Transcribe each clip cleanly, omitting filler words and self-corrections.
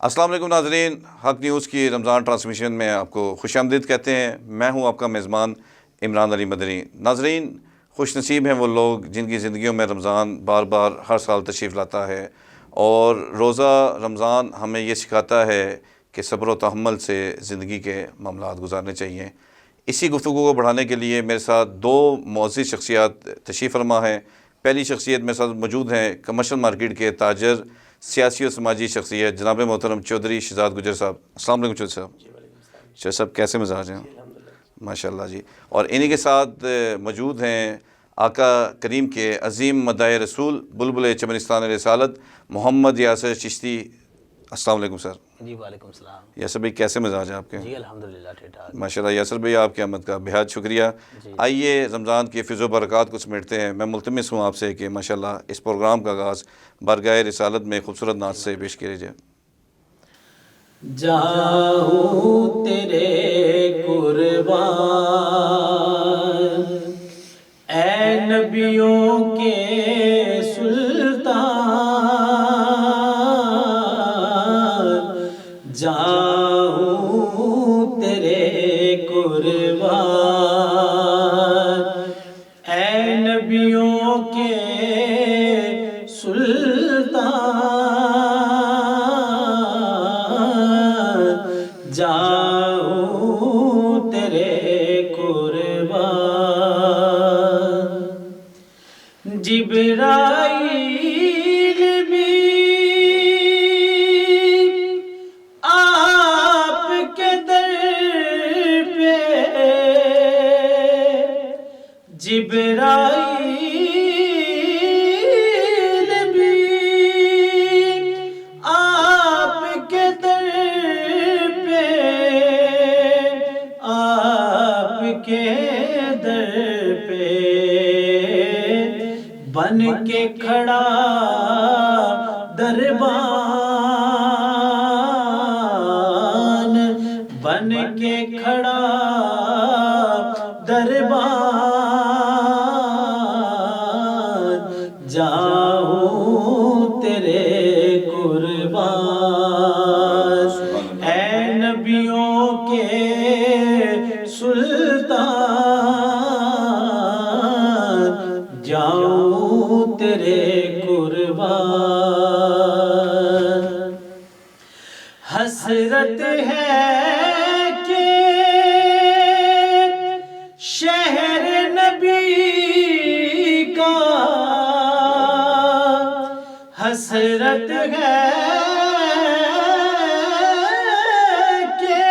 السلام علیکم ناظرین، حق نیوز کی رمضان ٹرانسمیشن میں آپ کو خوش آمدید کہتے ہیں۔ میں ہوں آپ کا میزبان عمران علی مدنی۔ ناظرین، خوش نصیب ہیں وہ لوگ جن کی زندگیوں میں رمضان بار بار ہر سال تشریف لاتا ہے، اور روزہ رمضان ہمیں یہ سکھاتا ہے کہ صبر و تحمل سے زندگی کے معاملات گزارنے چاہیے۔ اسی گفتگو کو بڑھانے کے لیے میرے ساتھ دو معزز شخصیات تشریف فرما ہیں۔ پہلی شخصیت میرے ساتھ موجود ہیں کمرشل مارکیٹ کے تاجر، سیاسی و سماجی شخصیت جناب محترم چودھری شہزاد گجر صاحب۔ السلام علیکم چودھری صاحب۔ چودھری صاحب کیسے مزاج ہیں؟ ماشاء اللہ جی۔ اور انہی کے ساتھ موجود ہیں آقا کریم کے عظیم مداح رسول، بلبل چمنستان رسالت، محمد یاسر چشتی۔ السلام علیکم سر۔ جی وعلیکم السلام۔ یاسر بھائی کیسے مزاج ہیں آپ کے؟ جی الحمدللہ ٹھیک ٹھاک۔ ماشاء اللہ یاسر بھائی، آپ کی آمد کا بہت شکریہ۔ آئیے رمضان کی فضل و برکات کو سمیٹتے ہیں۔ میں ملتمس ہوں آپ سے کہ ماشاءاللہ اس پروگرام کا آغاز بارگاہ رسالت میں خوبصورت نعت سے پیش کیا جائے۔ جاؤں تیرے قربان اے نبیوں کے سلطان، جاؤں تیرے قربان اے نبیوں کے سلطان، جاؤں تیرے قربان۔ جبرائیل بھی آپ کے در پہ، جبرائیل بھی آپ کے در پہ، آپ کے در پہ بن کے کھڑا دربان، بن کے کھڑا دربان، جاؤں تیرے قربان اے نبیوں کے سلطان، جاؤں تیرے قربان۔ حسرت ہے کہ شہر نبی کا، حسرت ہے کہ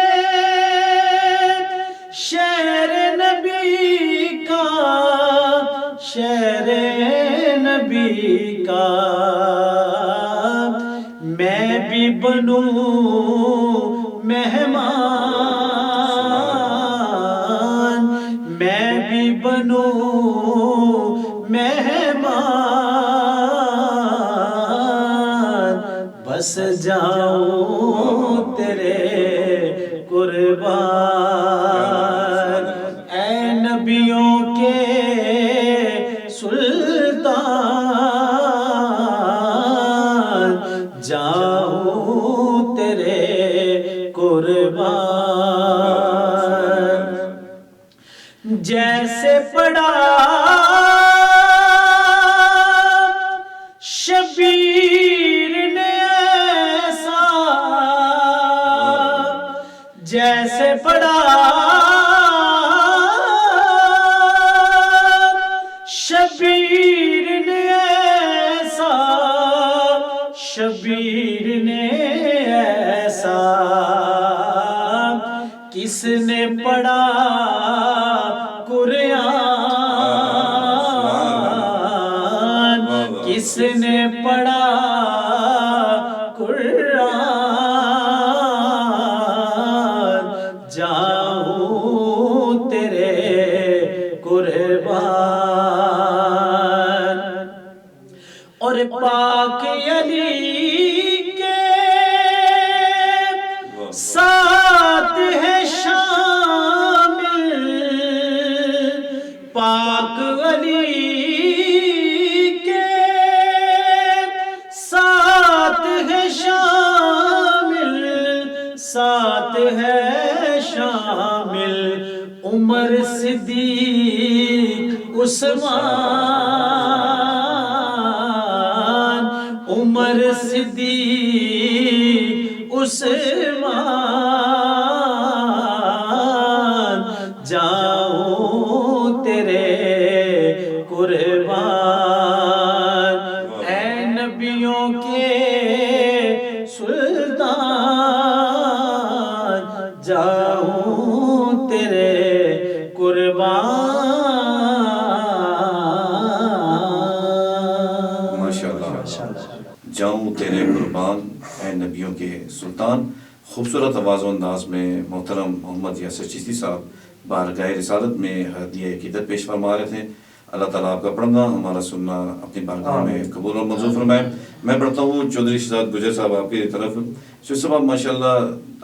شہر نبی کا، شہر نبی کا میں بھی بنوں مہمان، میں بھی بنوں مہمان، بس جاؤں تیرے قربان اے نبیوں کے سلطان، جاؤں تیرے قربان۔ جیسے پڑا شبیر نے ایسا، جیسے پڑا شبیر نے ایسا، شبیر نے ایسا، کس نے پڑھا قرآن، کس نے پڑھا قرآن، جاؤں تیرے قربان۔ اور پاک علی کے ساتھ ہے شام ساتھ ہے شامل عمر صدیق عثمان، عمر صدیق عثمان، جاؤں تیرے قربان، اے نبیوں کے سلطان، جاؤں تیرے قربان۔ ماشاءاللہ، جاؤں تیرے قربان اے نبیوں کے سلطان۔ خوبصورت آواز و انداز میں محترم محمد یاسر چشتی صاحب بارگاہ رسالت میں ہدیہ عقیدت پیش فرما رہے تھے۔ اللہ تعالیٰ آپ کا پڑھنا ہمارا سننا اپنی بارگاہ میں قبول اور منظور فرمائے۔ میں پڑھتا ہوں چودھری شہزاد گجر صاحب آپ کی طرف۔ شہزاد صاحب ماشاءاللہ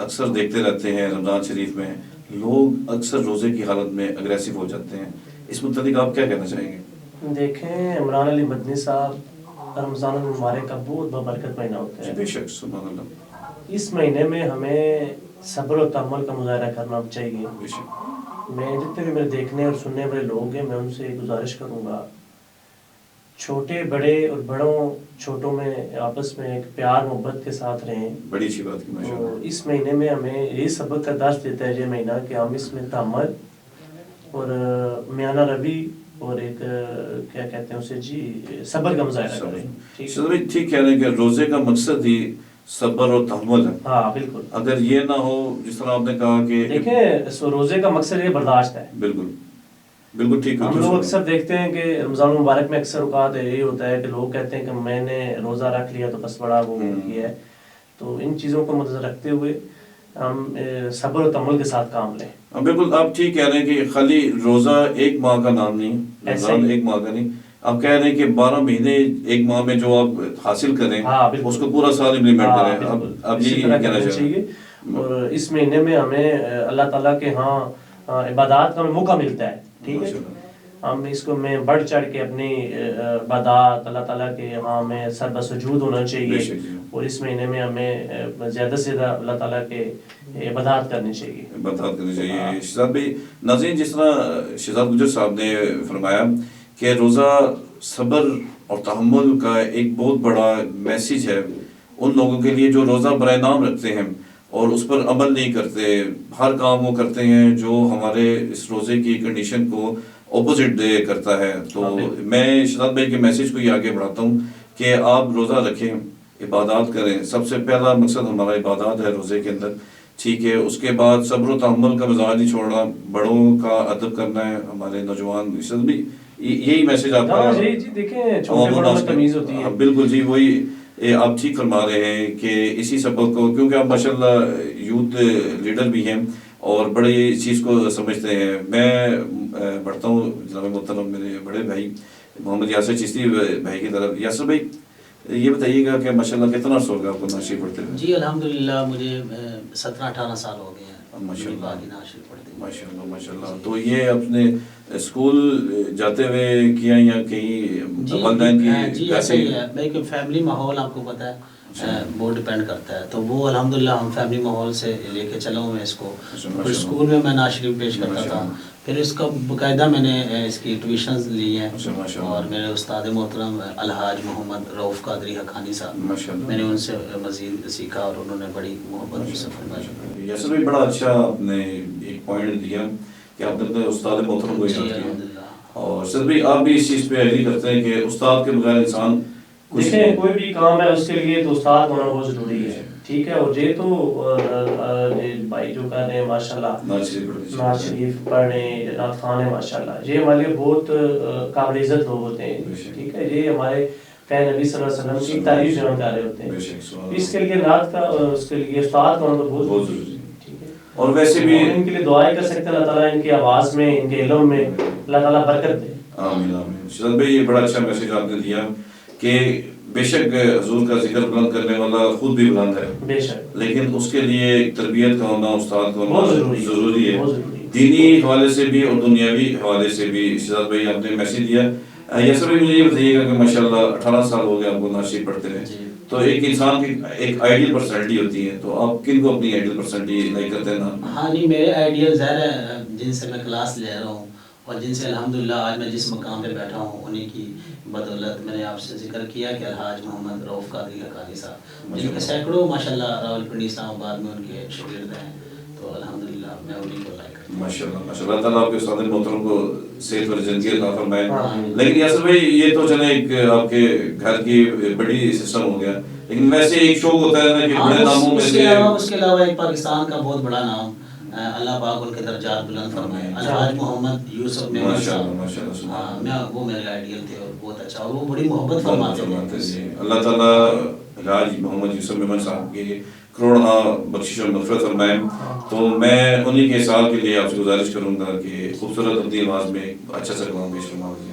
اکثر دیکھتے رہتے ہیں رمضان شریف میں لوگ اکثر روزے کی حالت میں اگریسو ہو جاتے ہیں، اس متعلق آپ کیا کہنا چاہیں گے؟ دیکھیں عمران علی مدنی صاحب، رمضان المبارک کا بہت بابرکت مہینہ ہوتا ہے۔ بے شک، سبحان اللہ، اس مہینے میں ہمیں صبر و تحمل کا مظاہرہ کرنا چاہیے۔ بے شک، میں جتنے بھی میرے دیکھنے اور سننے والے لوگ ہیں میں ان سے گزارش کروں گا، چھوٹے بڑے اور بڑوں چھوٹوں میں آپس میں ایک پیار محبت کے ساتھ رہیں۔ بڑی اچھی بات کی ماشاءاللہ۔ تو اس مہینے میں ہمیں یہ سبق کا درس دیتا ہے یہ مہینہ کہ ہم اس میں تحمل اور میانہ روی اور ایک کیا کہتے ہیں اسے جی صبر کا مظاہرہ کریں۔ شہزاد بھائی ٹھیک کہہ رہے ہیں کہ روزے کا مقصد ہی صبر اور تحمل ہے۔ ہاں بالکل، اگر یہ نہ ہو جس طرح آپ نے کہا کہ دیکھیں روزے کا مقصد یہ برداشت ہے۔ بالکل بالکل ٹھیک ہے۔ ہم لوگ اکثر دیکھتے ہیں کہ رمضان المبارک میں اکثر اوقات یہی ہوتا ہے کہ لوگ کہتے ہیں کہ میں نے روزہ رکھ لیا تو بس بڑا وہ کیا ہے۔ تو ان چیزوں کو مد نظر رکھتے ہوئے ہم صبر و تحمل کے ساتھ کام لیں۔ بالکل آپ ٹھیک کہہ رہے ہیں کہ خالی روزہ ایک ماہ کا نام نہیں، رمضان ایک ماہ کا نہیں، آپ کہہ رہے ہیں کہ 12 مہینے ایک ماہ میں جو آپ حاصل کریں اس کو پورا سال امپلیمنٹ کریں۔ اب یہی کہنا چاہیے۔ اور اس مہینے میں ہمیں اللہ تعالیٰ کے ہاں عبادات کا موقع ملتا ہے، ٹھیک ہے، ہم اس کو میں بڑھ چڑھ کے اپنی عبادات اللہ تعالیٰ کے ہاں میں سر بسجود ہونا چاہیے، اور اس مہینے میں ہمیں زیادہ سے زیادہ اللہ تعالیٰ کے عبادات کرنی چاہیے۔ عبادات کرنی چاہیے۔ شہزاد بھائی ناظرین، جس طرح شہزاد گجر صاحب نے فرمایا کہ روزہ صبر اور تحمل کا ایک بہت بڑا میسیج ہے ان لوگوں کے لیے جو روزہ برائے نام رکھتے ہیں اور اس پر عمل نہیں کرتے، ہر کام وہ کرتے ہیں جو ہمارے اس روزے کی کنڈیشن کو اپوزٹ کرتا ہے۔ تو میں شہزاد بھائی کے میسیج کو یہ آگے بڑھاتا ہوں کہ آپ روزہ رکھیں، عبادات کریں۔ سب سے پہلا مقصد ہمارا عبادات ہے روزے کے اندر، ٹھیک ہے۔ اس کے بعد صبر و تحمل کا مزاج نہیں چھوڑنا، بڑوں کا ادب کرنا ہے، ہمارے نوجوان شہزاد بھائی یہی میسیج آپ کا جی دیکھیں چھوٹے بڑوں میں تمیز ہوتی ہے۔ بالکل جی، وہی آپ ٹھیک فرما رہے ہیں کہ اسی سبق کو، کیونکہ آپ ماشاءاللہ یوتھ لیڈر بھی ہیں اور بڑے اس چیز کو سمجھتے ہیں۔ میں بڑھتا ہوں جناب محترم میرے بڑے بھائی محمد یاسر چشتی بھائی کی طرف۔ یاسر بھائی یہ بتائیے گا کہ ماشاءاللہ کتنا عرصہ ہوگا آپ کو نعت شریف پڑھتے ہوئے؟ جی الحمدللہ مجھے 17-18 سال ہو گئے ہیں ماشاءاللہ نعت شریف پڑھتے ہوئے۔ ماشاءاللہ ماشاءاللہ۔ تو یہ اپنے اسکول جاتے ہوئے کیا یا کہیں والدین کی؟ جی ایسا ہی ہے بھائی کہ فیملی ماحول آپ کو پتہ ہے وہ ڈیپینڈ کرتا ہے، تو وہ الحمدللہ ہم فیملی ماحول سے لے کے چلا ہوں میں اس کو۔ پھر اسکول میں میں نعت شریف پیش کرتا تھا، پھر اس کا باقاعدہ میں نے اس کی ٹیوشنز لی ہیں، اور میرے استاد محترم الحاج محمد رؤف قادری حقانی صاحب، میں نے ان سے مزید سیکھا اور انہوں نے بڑی محبت سے فرمائی۔ یاسر بھائی بڑا اچھا آپ نے ایک پوائنٹ دیا کہ آپ نے استاد محترم کو یاد کیا، اور سر بھی آپ بھی اس چیز پہ ایگری کرتے ہیں کہ استاد کے بغیر انسان دیکھیں کوئی بھی کام ہے اس کے لیے تو استاد ہونا بہت ضروری ہے، ٹھیک ہے۔ اور یہ تو بھائی جو کر رہے ہیں ماشاءاللہ نعت شریف پڑھ رہے ہیں، نعت خوان ہیں ماشاءاللہ، یہ ہمارے لیے بہت قابل عزت لوگ ہوتے ہیں، ٹھیک ہے۔ یہ ہمارے پیر نبی صلی اللہ علیہ وسلم کی تعریف بیان کر رہے ہوتے ہیں، اس کے لیے نعت کا اس کے لیے استاد ہونا تو بہت ضروری ہے، ٹھیک ہے۔ اور ویسے بھی ان کے لیے دعائیں کر سکتے ہیں اللہ تعالیٰ ان کی آواز میں، ان کے علم میں اللہ تعالیٰ برکت دے۔ آمین آمین۔ شہزاد بھائی یہ بڑا اچھا میسیج آپ نے دیا کہ بے شک حضور کا ذکر بلند کرنے والا خود بھی بلند ہے، بے شک، لیکن اس کے لیے تربیت کا ہونا، استاد کا ہونا بہت ضروری ہے، بہت ضروری ہے، دینی حوالے سے بھی اور دنیاوی حوالے سے بھی۔ شہزاد بھائی آپ نے میسیج دیا۔ یاسر بھائی مجھے یہ بتائیے گا کہ ماشاءاللہ 18 سال ہو گئے آپ کو نعت شریف پڑھتے ہیں، تو ایک انسان کی ایک آئیڈیل پرسنالٹی ہوتی ہے، تو آپ کن کو اپنی آئیڈیل پرسنالٹی لائک کرتے ہیں نا؟ ہاں نہیں، میرے آئیڈیل ظاہر ہے جن سے میں کلاس لے رہا ہوں اور جن سے الحمدللہ آج میں جس مقام پہ بیٹھا ہوں انہیں کی بدولت میں نے آپ سے ذکر کیا کہ الحاج محمد رؤف قادری حقانی صاحب، جن کے سینکڑوں ماشاءاللہ راولپنڈی اسلام آباد میں ان کے شاگرد ہیں، تو الحمدللہ میں انہیں کو لائک کرتا ہوں۔ ماشاءاللہ ماشاءاللہ، اللہ تعالیٰ آپ کے استاد محترم کو صحت اور زندگی عطا فرمائے۔ لیکن یاسر بھائی یہ تو چلے ایک آپ کے گھر کی بڑی سسٹم ہو گیا، لیکن ویسے ایک شوق ہوتا ہے نا کہ بڑے ناموں میں سے اس کے علاوہ ایک پاکستان کا بہت بڑا نام، اللہ پاک ان کے درجات بلند فرمائے، الحاج محمد یوسف میمن صاحب، میں وہ میرے آئیڈیل تھے اور بہت اچھا، اور وہ بڑی محبت فرماتے تھے۔ اللہ تعالیٰ الحاج محمد یوسف میمن صاحب کی کروڑ بخشش اور مغفرت فرمائے۔ تو میں انہی کے سال کے لیے آپ سے گزارش کروں گا کہ خوبصورت اپنی آواز میں اچھا سا کلام پیش فرمائیں۔